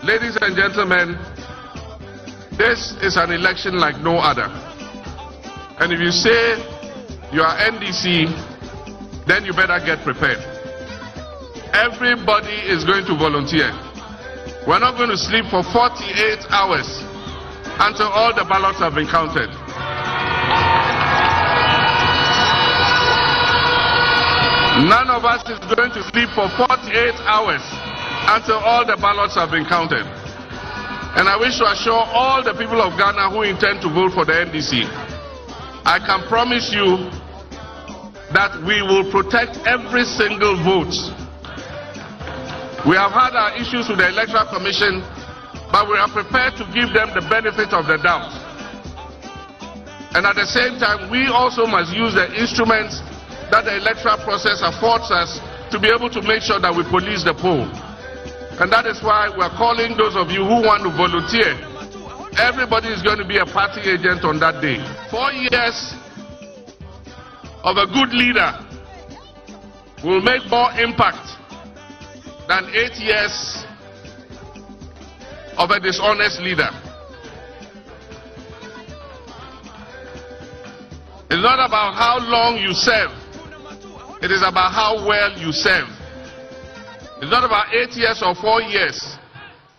Ladies and gentlemen, this is an election like no other. And if you say you are NDC, then you better get prepared. Everybody is going to volunteer. We're not going to sleep for 48 hours until all the ballots have been counted. None of us is going to sleep for 48 hours until all the ballots have been counted. And I wish to assure all the people of Ghana who intend to vote for the NDC, I can promise you that we will protect every single vote. We have had our issues with the Electoral Commission, but we are prepared to give them the benefit of the doubt. And at the same time, we also must use the instruments that the electoral process affords us to be able to make sure that we police the poll. And that is why we are calling those of you who want to volunteer. Everybody is going to be a party agent on that day. 4 years of a good leader will make more impact than 8 years of a dishonest leader. It's not about how long you serve. It is about how well you serve. It's not about 8 years or 4 years.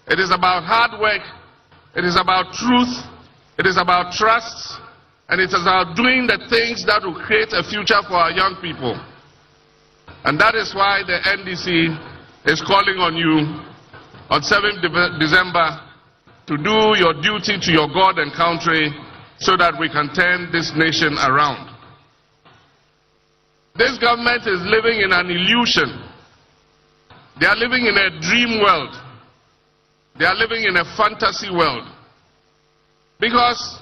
It is about hard work. It is about truth. It is about trust. And it is about doing the things that will create a future for our young people. And that is why the NDC is calling on you on 7th December to do your duty to your God and country so that we can turn this nation around. This government is living in an illusion. They are living in a dream world. They are living in a fantasy world. Because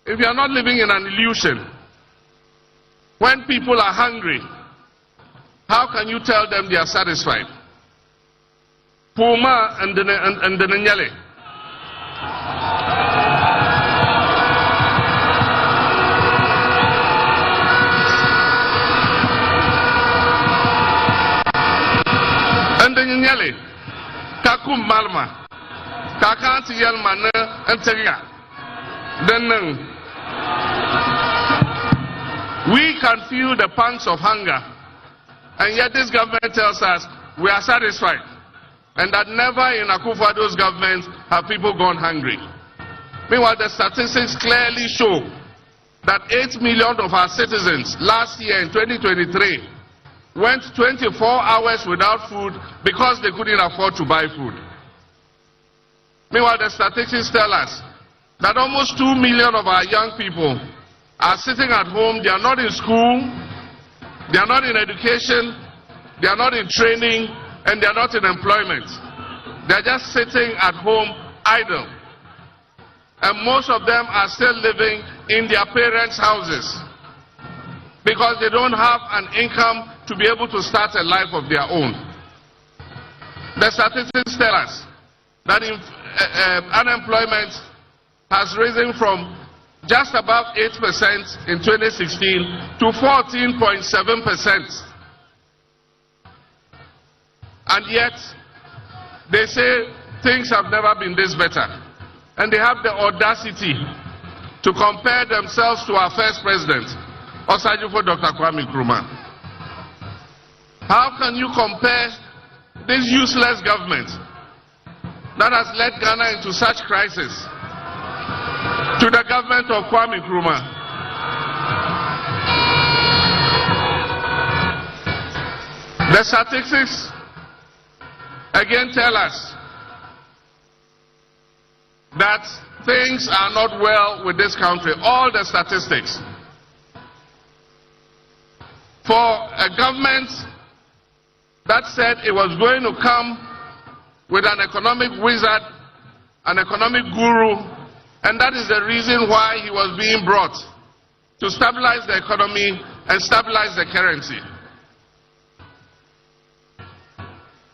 if you are not living in an illusion, when people are hungry, how can you tell them they are satisfied? Puma and the Nyale. And the Nyale. Kakum Malma. Kakanti Yalmana and Teria. Then we can feel the pangs of hunger. And yet this government tells us we are satisfied. And that never in Akufo-Addo's government have people gone hungry. Meanwhile, the statistics clearly show that 8 million of our citizens last year in 2023 went 24 hours without food because they couldn't afford to buy food. Meanwhile, the statistics tell us that almost 2 million of our young people are sitting at home. They are not in school, they are not in education, they are not in training, and they are not in employment. They are just sitting at home idle. And most of them are still living in their parents' houses because they don't have an income to be able to start a life of their own. The statistics tell us that unemployment has risen from just above 8% in 2016 to 14.7%. And yet, they say things have never been this better. And they have the audacity to compare themselves to our first president, Osajifo Dr. Kwame Nkrumah. How can you compare this useless government that has led Ghana into such crisis to the government of Kwame Nkrumah? The statistics again tell us that things are not well with this country. All the statistics. For a government that said it was going to come with an economic wizard, an economic guru, and that is the reason why he was being brought, to stabilize the economy and stabilize the currency.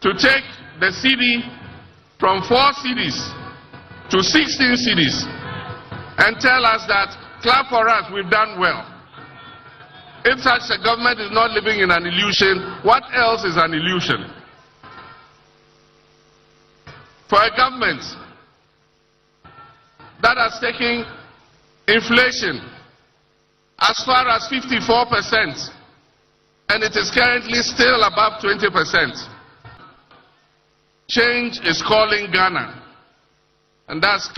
To take the cedi from 4 cedis to 16 cedis and tell us that, clap for us, we've done well. If such a government is not living in an illusion, what else is an illusion? For a government that has taken inflation as far as 54%, and it is currently still above 20%. Change is calling Ghana, and that's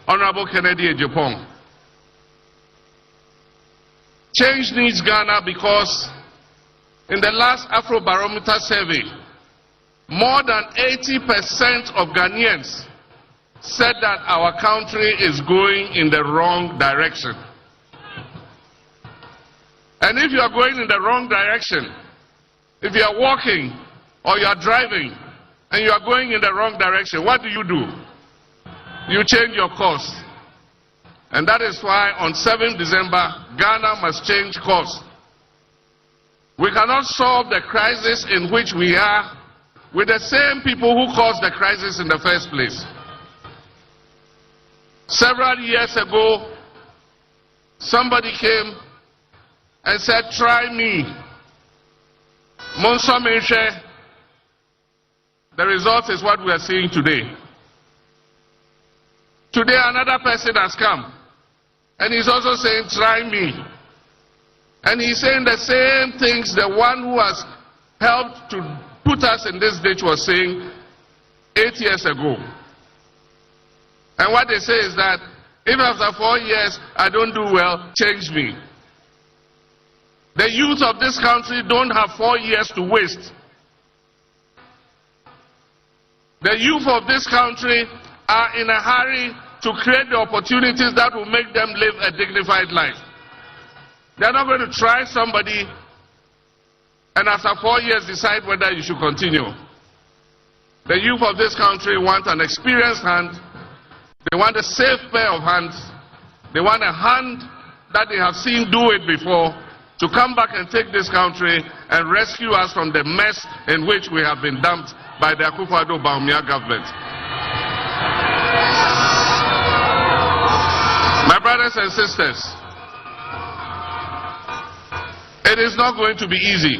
Honorable Kennedy Ejapong. Change needs Ghana because in the last Afrobarometer survey, more than 80% of Ghanaians said that our country is going in the wrong direction. And if you are going in the wrong direction, if you are walking or you are driving and you are going in the wrong direction, what do? You change your course. And that is why on 7th December, Ghana must change course. We cannot solve the crisis in which we are with the same people who caused the crisis in the first place. Several years ago, somebody came and said, try me. Monso Menche. The result is what we are seeing today. Today another person has come and he's also saying, try me. And he's saying the same things the one who has helped to put us in this ditch was saying 8 years ago. And what they say is that if after 4 years I don't do well, change me. The youth of this country don't have 4 years to waste. The youth of this country are in a hurry to create the opportunities that will make them live a dignified life. They're not going to try somebody and after 4 years decide whether you should continue. The youth of this country want an experienced hand. They want a safe pair of hands. They want a hand that they have seen do it before to come back and take this country and rescue us from the mess in which we have been dumped by the Akufo-Addo Bawumia government. My brothers and sisters, it is not going to be easy.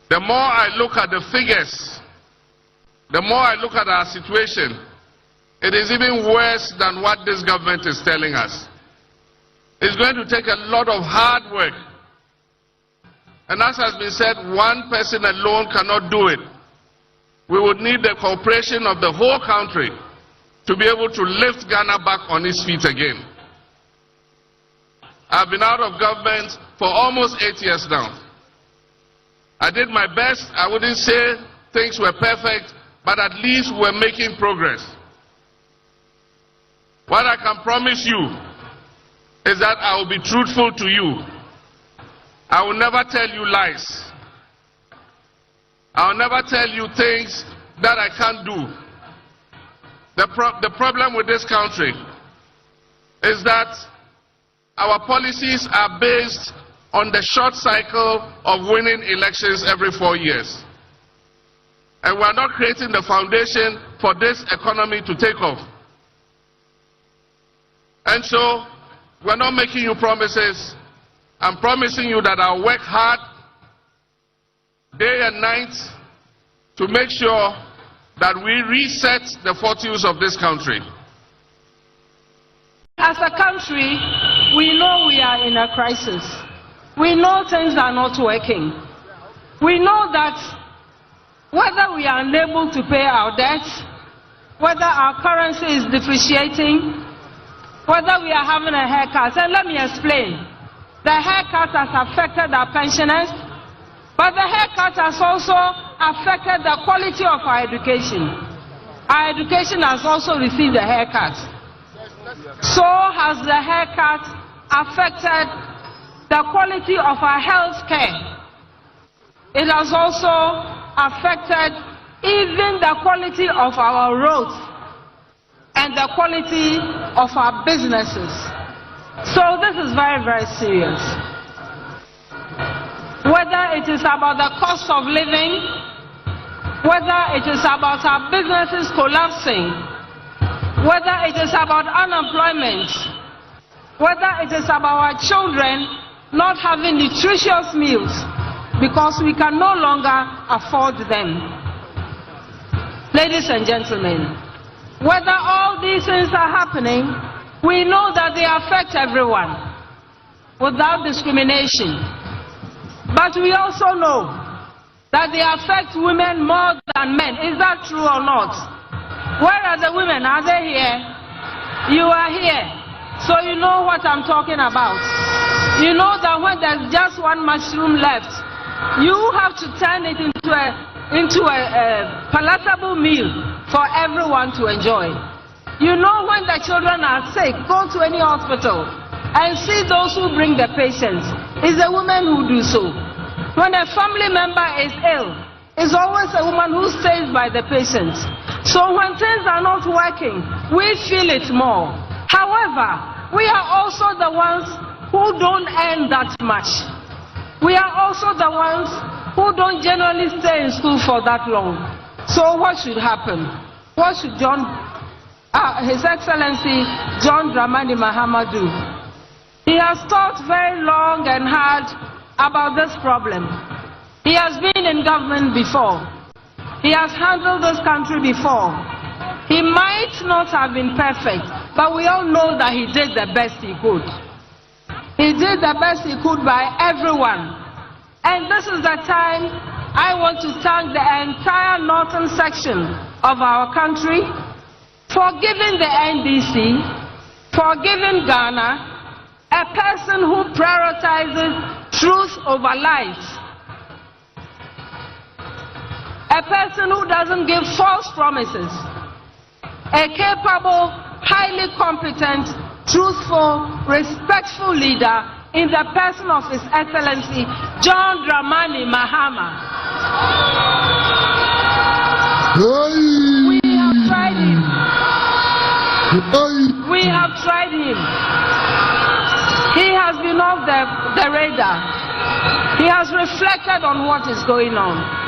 The more I look at the figures, the more I look at our situation, it is even worse than what this government is telling us. It's going to take a lot of hard work. And as has been said, one person alone cannot do it. We would need the cooperation of the whole country to be able to lift Ghana back on its feet again. I've been out of government for almost 8 years now. I did my best. I wouldn't say things were perfect, but at least we're making progress. What I can promise you is that I will be truthful to you. I will never tell you lies. I will never tell you things that I can't do. The problem with this country is that our policies are based on the short cycle of winning elections every 4 years. And we are not creating the foundation for this economy to take off. And so, we're not making you promises. I'm promising you that I'll work hard, day and night, to make sure that we reset the fortunes of this country. As a country, we know we are in a crisis. We know things are not working. We know that whether we are unable to pay our debts, whether our currency is depreciating, whether we are having a haircut. And let me explain. The haircut has affected our pensioners, but the haircut has also affected the quality of our education. Our education has also received a haircut. So has the haircut affected the quality of our health care. It has also affected even the quality of our roads and the quality of our businesses. So this is very, very serious. Whether it is about the cost of living, whether it is about our businesses collapsing, whether it is about unemployment, whether it is about our children not having nutritious meals because we can no longer afford them. Ladies and gentlemen, whether all these things are happening, we know that they affect everyone without discrimination. But we also know that they affect women more than men. Is that true or not? Where are the women? Are they here? You are here. So you know what I'm talking about. You know that when there's just one mushroom left, you have to turn it into a palatable meal for everyone to enjoy. You know when the children are sick, go to any hospital and see those who bring the patients. It's the women who do so. When a family member is ill, it's always a woman who stays by the patient. So when things are not working, we feel it more. However, we are also the ones who don't earn that much. We are also the ones who don't generally stay in school for that long. So what should happen? What should His Excellency John Dramani Mahama do? He has thought very long and hard about this problem. He has been in government before. He has handled this country before. He might not have been perfect, but we all know that he did the best he could. He did the best he could by everyone. And this is the time I want to thank the entire northern section of our country for giving the NDC, for giving Ghana a person who prioritizes truth over lies. A person who doesn't give false promises. A capable, highly competent, truthful, respectful leader in the person of His Excellency John Dramani Mahama. We have tried him. We have tried him. He has been off the radar. He has reflected on what is going on.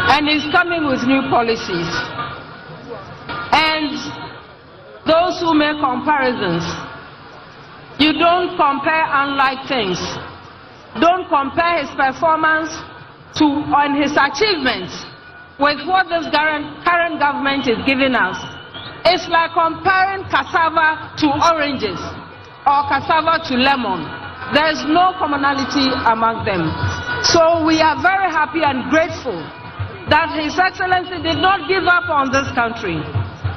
And he's coming with new policies. And those who make comparisons, you don't compare unlike things. Don't compare his performance and his achievements with what this current government is giving us. It's like comparing cassava to oranges or cassava to lemon. There's no commonality among them. So we are very happy and grateful that His Excellency did not give up on this country,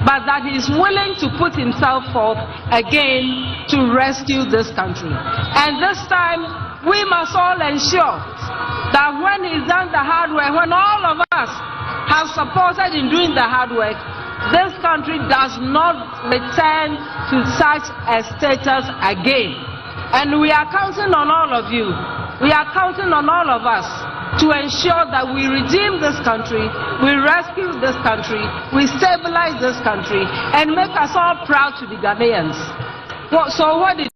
but that he is willing to put himself forth again to rescue this country. And this time, we must all ensure that when he's done the hard work, when all of us have supported in doing the hard work, this country does not return to such a status again. And we are counting on all of you. We are counting on all of us to ensure that we redeem this country, we rescue this country, we stabilize this country, and make us all proud to be Ghanaians. So what did